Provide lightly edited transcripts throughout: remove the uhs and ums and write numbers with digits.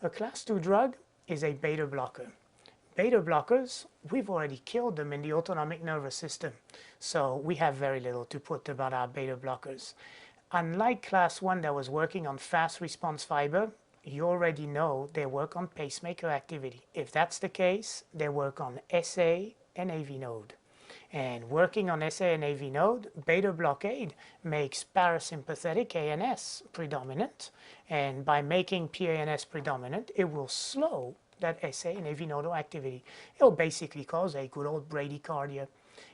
A class 2 drug is a beta blocker. Beta blockers, we've already killed them in the autonomic nervous system, so we have very little to put about our beta blockers. Unlike class 1 that was working on fast response fiber, you already know they work on pacemaker activity. If that's the case, they work on SA and AV node. And working on SA and AV node, beta blockade makes parasympathetic ANS predominant. And by making PANS predominant, it will slow that SA and AV nodal activity. It will basically cause a good old bradycardia.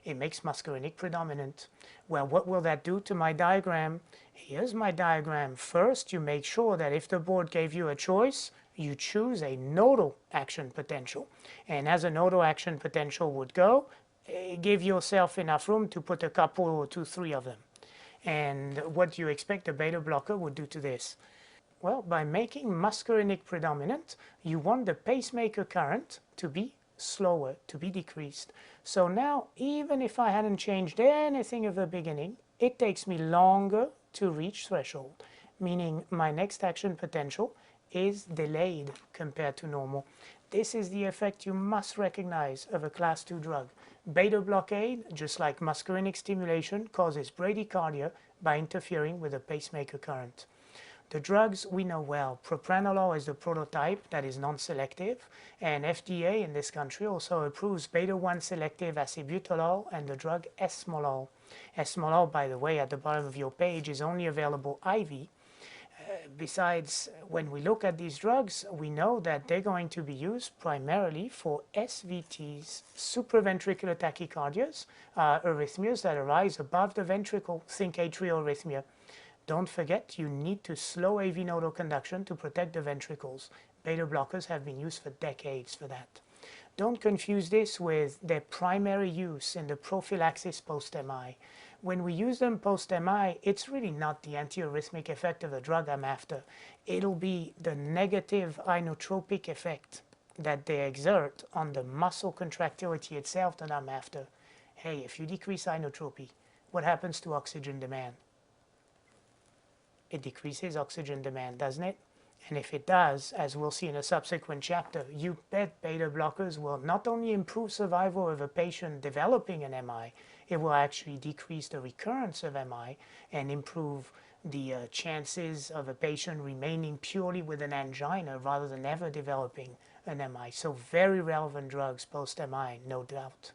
It makes muscarinic predominant. Well, what will that do to my diagram? Here's my diagram. First, you make sure that if the board gave you a choice, you choose a nodal action potential. And as a nodal action potential would go, give yourself enough room to put a couple or two, three of them. And what do you expect a beta blocker would do to this? Well, by making muscarinic predominant, you want the pacemaker current to be slower, to be decreased. So now, even if I hadn't changed anything at the beginning, it takes me longer to reach threshold, meaning my next action potential is delayed compared to normal. This is the effect you must recognize of a class 2 drug. Beta blockade, just like muscarinic stimulation, causes bradycardia by interfering with the pacemaker current. The drugs we know well. Propranolol is the prototype that is non-selective, and FDA in this country also approves beta-1 selective acebutolol and the drug esmolol. Esmolol, by the way, at the bottom of your page is only available IV. Besides, when we look at these drugs, we know that they're going to be used primarily for SVTs, supraventricular tachycardias, arrhythmias that arise above the ventricle, think atrial arrhythmia. Don't forget, you need to slow AV nodal conduction to protect the ventricles. Beta blockers have been used for decades for that. Don't confuse this with their primary use in the prophylaxis post-MI. When we use them post-MI, it's really not the antiarrhythmic effect of the drug I'm after. It'll be the negative inotropic effect that they exert on the muscle contractility itself that I'm after. Hey, if you decrease inotropy, what happens to oxygen demand? It decreases oxygen demand, doesn't it? And if it does, as we'll see in a subsequent chapter, you bet beta blockers will not only improve survival of a patient developing an MI, it will actually decrease the recurrence of MI and improve the chances of a patient remaining purely with an angina rather than ever developing an MI. So very relevant drugs post-MI, no doubt.